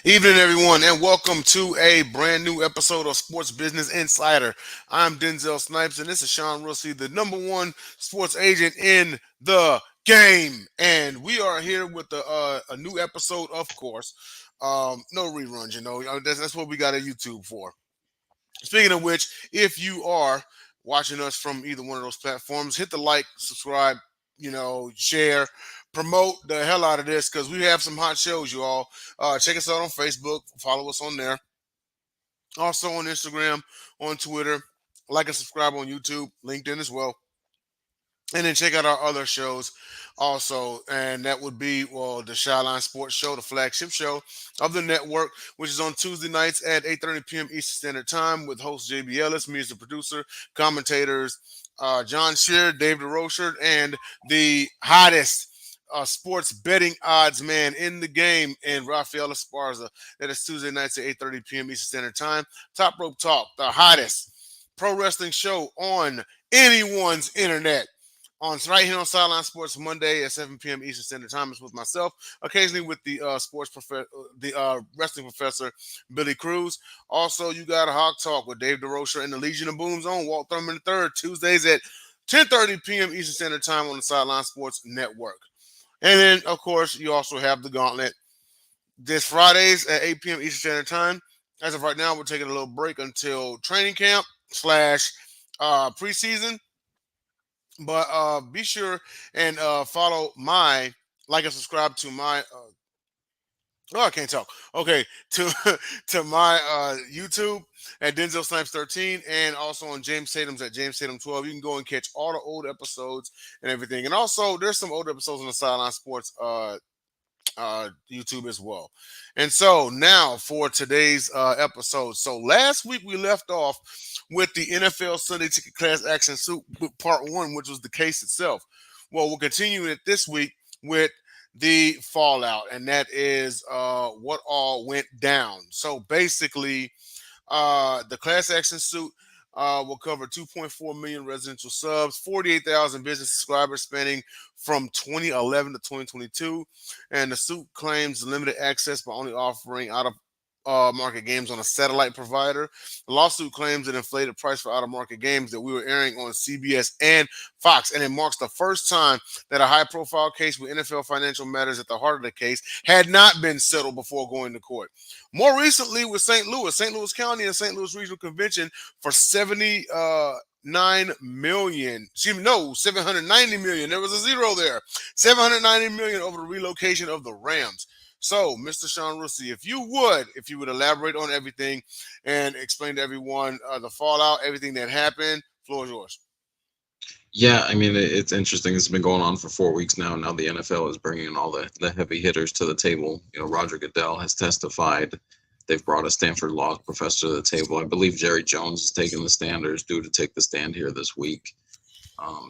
Evening, everyone, and welcome to a brand new episode of Sports Business Insider. I'm Denzel Snipes, and this is Sean Russey, the number one sports agent in the game. And we are here with a new episode, of course. No reruns, that's what we got a YouTube for. Speaking of which, if you are watching us from either one of those platforms, hit the like, subscribe, share, promote the hell out of this because we have some hot shows, you all. Check us out on Facebook, follow us on there. Also on Instagram, on Twitter, like and subscribe on YouTube, LinkedIn as well. And then check out our other shows also. And that would be, well, the Sideline Sports Show, the flagship show of the network, which is on Tuesday nights at 8:30 p.m. Eastern Standard Time with host JB Ellis, me as the producer, commentators John Shear, Dave DeRocher, and the hottest sports betting odds man in the game, and Rafael Esparza. That is Tuesday nights at 8:30 p.m. Eastern Standard Time. Top Rope Talk, the hottest pro wrestling show on anyone's internet on right here on Sideline Sports Monday at 7 p.m. Eastern Standard Time. It's with myself, occasionally with the wrestling professor Billy Cruz. Also, you got a Hawk Talk with Dave DeRocher and the Legion of Boom Zone, Walt Thurman III, Tuesdays at 10:30 p.m. Eastern Standard Time on the Sideline Sports Network. And then, of course, you also have the Gauntlet this Fridays at 8 p.m. Eastern Standard Time. As of right now, we're taking a little break until training camp slash preseason. But be sure and follow like and subscribe to my oh, I can't talk. Okay, to to my YouTube at Denzel Snipes 13, and also on James Tatum's at James Tatum 12. You can go and catch all the old episodes and everything. And also, there's some old episodes on the Sideline Sports YouTube as well. And so now for today's episode. So last week we left off with the NFL Sunday Ticket Class Action Suit with Part One, which was the case itself. Well, we'll continue it this week with the fallout, and that is what all went down. So basically, the class action suit will cover 2.4 million residential subs, 48,000 business subscribers spanning from 2011 to 2022. And the suit claims limited access by only offering out of market games on a satellite provider. The lawsuit claims an inflated price for out of market games that we were airing on CBS and Fox. And it marks the first time that a high profile case with NFL financial matters at the heart of the case had not been settled before going to court. More recently with St. Louis County and St. Louis Regional Convention for 9 million. Excuse me, no, 790 million. There was a zero there. 790 million over the relocation of the Rams. So, Mr. Sean Russey, if you would elaborate on everything and explain to everyone the fallout, everything that happened, floor is yours. Yeah, I mean, it's interesting. It's been going on for 4 weeks now. Now the NFL is bringing in all the heavy hitters to the table. Roger Goodell has testified. They've brought a Stanford law professor to the table. I believe Jerry Jones is taking the stand or is due to take the stand here this week.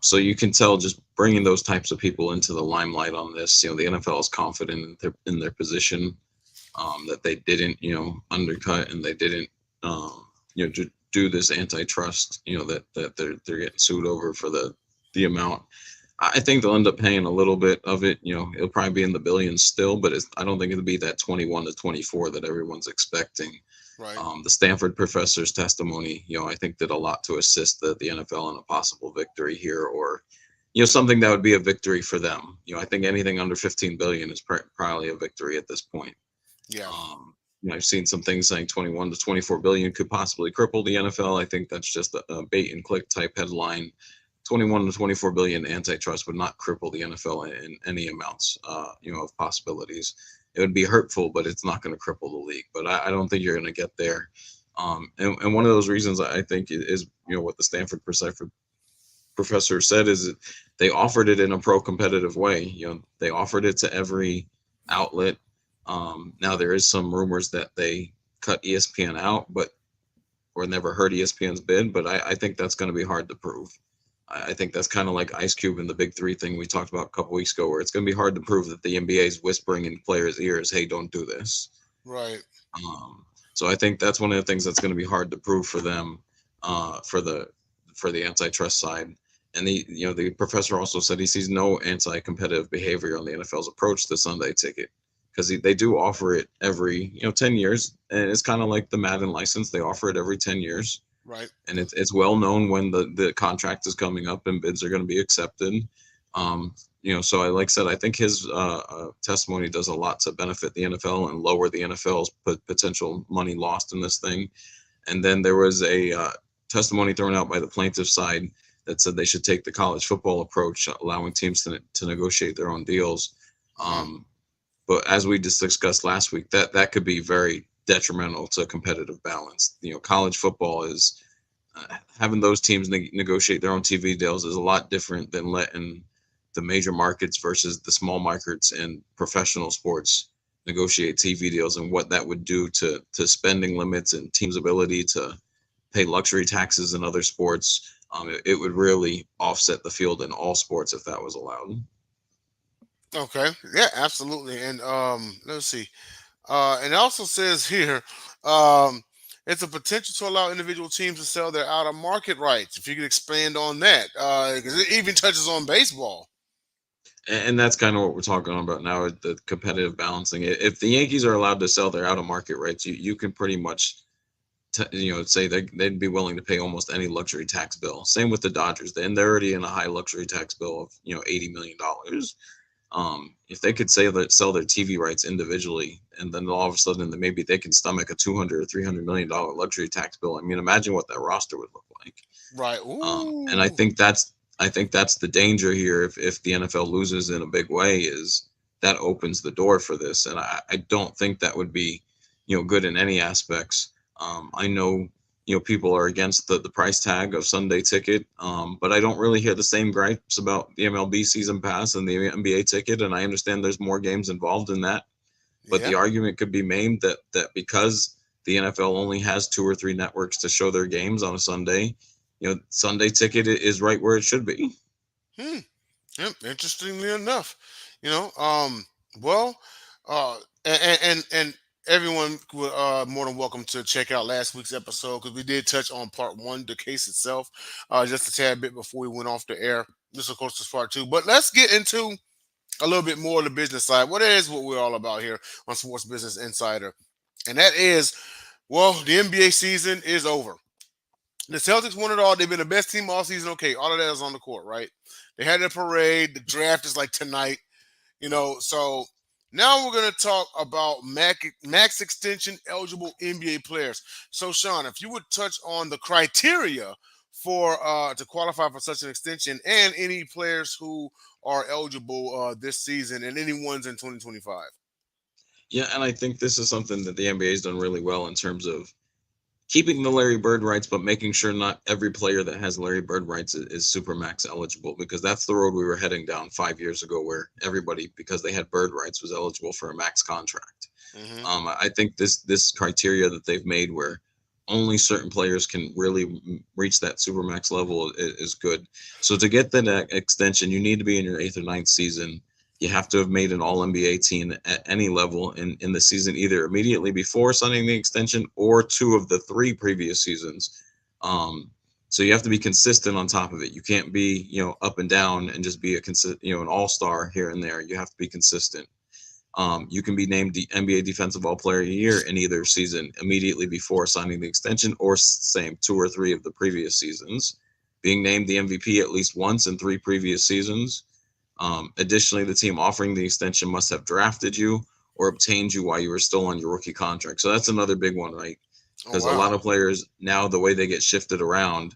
So you can tell just bringing those types of people into the limelight on this. The NFL is confident in their position, that they didn't, undercut, and they didn't, do this antitrust, that they're getting sued over for the amount. I think they'll end up paying a little bit of it. It'll probably be in the billions still, but I don't think it'll be that 21 to 24 that everyone's expecting. Right. The Stanford professor's testimony, I think did a lot to assist the NFL in a possible victory here, or something that would be a victory for them. I think anything under 15 billion is probably a victory at this point. Yeah. I've seen some things saying 21 to 24 billion could possibly cripple the NFL. I think that's just a bait and click type headline. 21 to 24 billion antitrust would not cripple the NFL in any amounts, of possibilities. It would be hurtful, but it's not going to cripple the league. But I don't think you're going to get there. And one of those reasons I think is, what the Stanford professor said is that they offered it in a pro-competitive way. They offered it to every outlet. Now there is some rumors that they cut ESPN out, or never heard ESPN's bid, but I think that's going to be hard to prove. I think that's kind of like Ice Cube and the Big Three thing we talked about a couple weeks ago, where it's going to be hard to prove that the NBA is whispering in players' ears, "Hey, don't do this." Right. So I think that's one of the things that's going to be hard to prove for them, for the antitrust side. And the professor also said he sees no anti-competitive behavior on the NFL's approach to Sunday Ticket. because they do offer it every 10 years, and it's kind of like the Madden license. They offer it every 10 years, Right. and it's well known when the contract is coming up and bids are going to be accepted. So like I said, I think his testimony does a lot to benefit the NFL and lower the NFL's potential money lost in this thing. And then there was a testimony thrown out by the plaintiff side that said they should take the college football approach, allowing teams to negotiate their own deals. Hmm. But as we just discussed last week, that could be very detrimental to competitive balance. College football is having those teams negotiate their own TV deals is a lot different than letting the major markets versus the small markets and professional sports negotiate TV deals, and what that would do to spending limits and teams' ability to pay luxury taxes in other sports. It would really offset the field in all sports if that was allowed. Okay. Yeah, absolutely. And let's see. And it also says here, it's a potential to allow individual teams to sell their out of market rights. If you could expand on that, because it even touches on baseball. And that's kind of what we're talking about now, the competitive balancing. If the Yankees are allowed to sell their out of market rights, you can pretty much say they'd be willing to pay almost any luxury tax bill. Same with the Dodgers, and they're already in a high luxury tax bill of $80 million. If they could sell their TV rights individually, and then all of a sudden maybe they can stomach a 200 or $300 million luxury tax bill. I mean, imagine what that roster would look like. Right. And I Ooh. think that's the danger here. If the NFL loses in a big way, is that opens the door for this, and I don't think that would be good in any aspects. I know people are against the price tag of Sunday ticket, but I don't really hear the same gripes about the MLB season pass and the NBA ticket, and I understand there's more games involved in that. But Yeah. the argument could be made that because the NFL only has two or three networks to show their games on a Sunday, Sunday ticket is right where it should be. Hmm. Yep. Interestingly enough, you know, well, and everyone more than welcome to check out last week's episode because we did touch on part one, the case itself, just a tad bit before we went off the air. This, of course, is part two. But let's get into a little bit more of the business side. What is what we're all about here on Sports Business Insider, and that is, well, the NBA season is over. The Celtics won it all. They've been the best team all season. Okay, all of that is on the court, right? They had their parade. The draft is like tonight, So now we're gonna talk about max extension eligible NBA players. So Sean, if you would touch on the criteria for to qualify for such an extension and any players who are eligible this season and any ones in 2025. Yeah, and I think this is something that the NBA has done really well in terms of keeping the Larry Bird rights, but making sure not every player that has Larry Bird rights is Supermax eligible, because that's the road we were heading down 5 years ago, where everybody, because they had Bird rights, was eligible for a max contract. Hmm. I think this criteria that they've made, where only certain players can really reach that Supermax level, is good. So to get that extension, you need to be in your eighth or ninth season. You have to have made an All NBA team at any level in the season, either immediately before signing the extension or two of the three previous seasons. So you have to be consistent on top of it. You can't be up and down and just be an all star here and there. You have to be consistent. You can be named the NBA Defensive All Player of the Year in either season immediately before signing the extension, or same two or three of the previous seasons. Being named the MVP at least once in three previous seasons. Additionally, the team offering the extension must have drafted you or obtained you while you were still on your rookie contract. So that's another big one, right? Oh Because a lot wow. of players now, the way they get shifted around,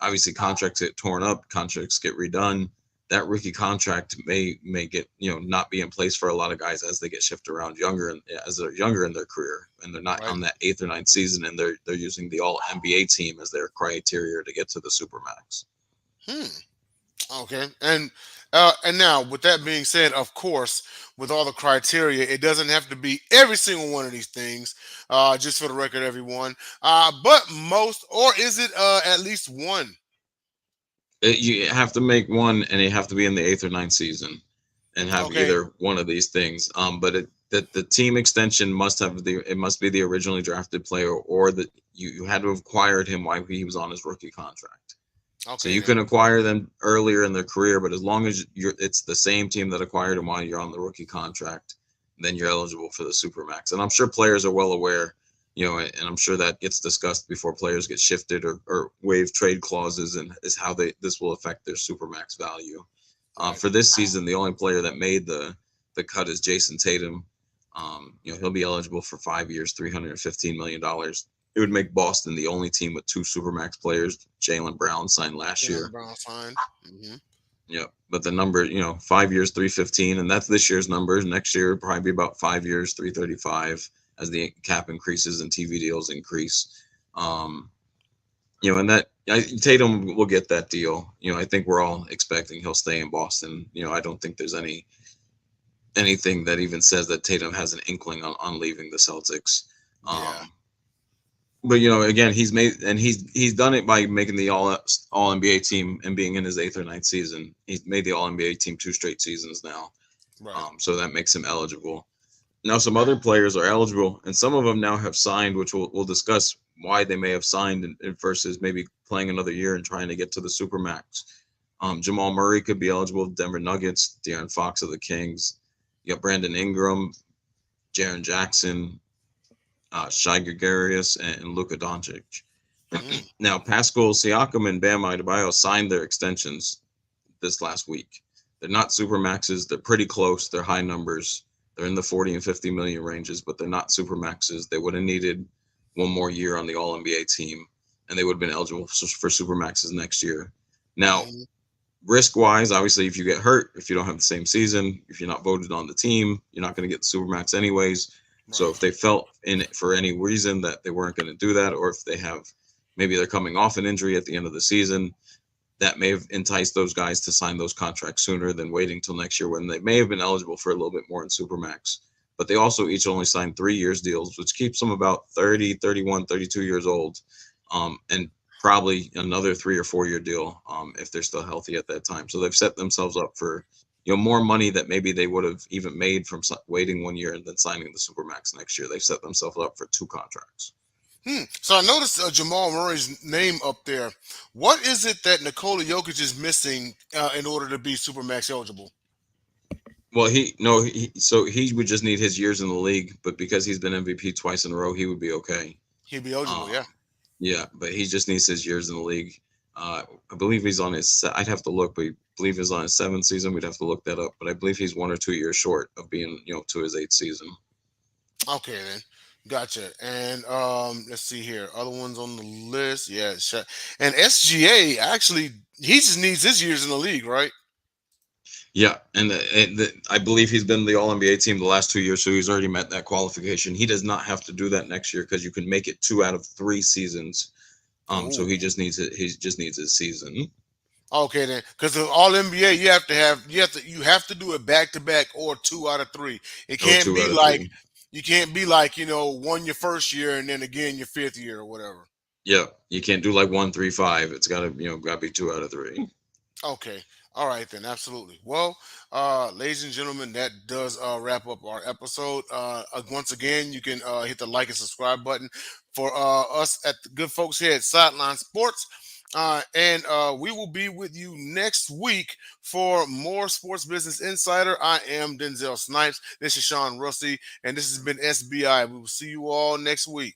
obviously contracts get torn up, contracts get redone. That rookie contract may get not be in place for a lot of guys as they get shifted around younger, and as they're younger in their career, and they're not Right. on that eighth or ninth season, and they're using the All NBA team as their criteria to get to the Supermax. Hmm. Okay. And now, with that being said, of course, with all the criteria, it doesn't have to be every single one of these things. Just for the record, everyone. But most, or is it at least one? You have to make one, and you have to be in the eighth or ninth season, and have Okay. either one of these things. But the team extension must be the originally drafted player, or that you had to have acquired him while he was on his rookie contract. So Okay. you Now. can acquire them earlier in their career, but as long as it's the same team that acquired him while you're on the rookie contract, then you're eligible for the supermax. And I'm sure players are well aware, and I'm sure that gets discussed before players get shifted or waive trade clauses, and is how this will affect their supermax value. Right. For this season, the only player that made the cut is Jayson Tatum. He'll be eligible for 5 years, $315 million. It would make Boston the only team with two supermax players. Jaylen Brown signed last Jalen year. Brown signed. Yeah, but the number, 5 years, 315, and that's this year's numbers. Next year, probably be about 5 years, 335, as the cap increases and TV deals increase. Um, and Tatum will get that deal. I think we're all expecting he'll stay in Boston. I don't think there's anything that even says that Tatum has an inkling on leaving the Celtics. Yeah. But again, he's done it by making the all NBA team and being in his eighth or ninth season. He's made the all NBA team two straight seasons now, Right. so that makes him eligible. Now some other players are eligible, and some of them now have signed, which we'll discuss why they may have signed versus maybe playing another year and trying to get to the supermax. Jamal Murray could be eligible with Denver Nuggets, De'Aaron Fox of the Kings. You got Brandon Ingram, Jaren Jackson, Shai Gregarious, and Luka Doncic. Mm. Now, Pascal Siakam and Bam Adebayo signed their extensions this last week. They're not super maxes. They're pretty close. They're high numbers. They're in the 40 and 50 million ranges, but they're not super maxes. They would have needed one more year on the All NBA team, and they would have been eligible for super maxes next year. Now, Mm-hmm. risk wise, obviously, if you get hurt, if you don't have the same season, if you're not voted on the team, you're not going to get the supermax anyways. So if Right. they felt in it for any reason that they weren't going to do that, or if they have maybe they're coming off an injury at the end of the season, that may have enticed those guys to sign those contracts sooner than waiting till next year when they may have been eligible for a little bit more in supermax. But they also each only signed 3 years deals, which keeps them about 30, 31, 32 years old, and probably another 3 or 4 year deal if they're still healthy at that time. So they've set themselves up for more money that maybe they would have even made from waiting 1 year and then signing the supermax next year. They've set themselves up for two contracts. So I noticed Jamal Murray's name up there. What is it that Nikola Jokic is missing in order to be Supermax eligible? Well, he no, so he would just need his years in the league, but because he's been MVP twice in a row, he would be okay. He'd be eligible, yeah. Um, yeah, but he just needs his years in the league. I believe he's on his. I'd have to look, but I believe he's on his seventh season. We'd have to look that up, but I believe he's 1 or 2 years short of being, to his eighth season. Okay then. Gotcha. And let's see here. Other ones on the list. Yeah. And SGA actually he just needs his years in the league, right? Yeah, and I believe he's been the All NBA team the last 2 years, so he's already met that qualification. He does not have to do that next year because you can make it 2 out of 3 seasons. So Oh. he just needs it. He just needs his season. Okay then. Because the all NBA you have to do it back to back or 2 out of 3. It Or can't two be out of like three. you can't be like, one your first year and then again your fifth year or whatever. Yeah, you can't do like 1, 3, 5. It's got to be 2 out of 3. Okay. All right then, absolutely. Well, ladies and gentlemen, that does wrap up our episode. Once again, you can hit the like and subscribe button for us at the good folks here at Sideline Sports. And we will be with you next week for more Sports Business Insider. I am Denzel Snipes. This is Sean Rusty, and this has been SBI. We will see you all next week.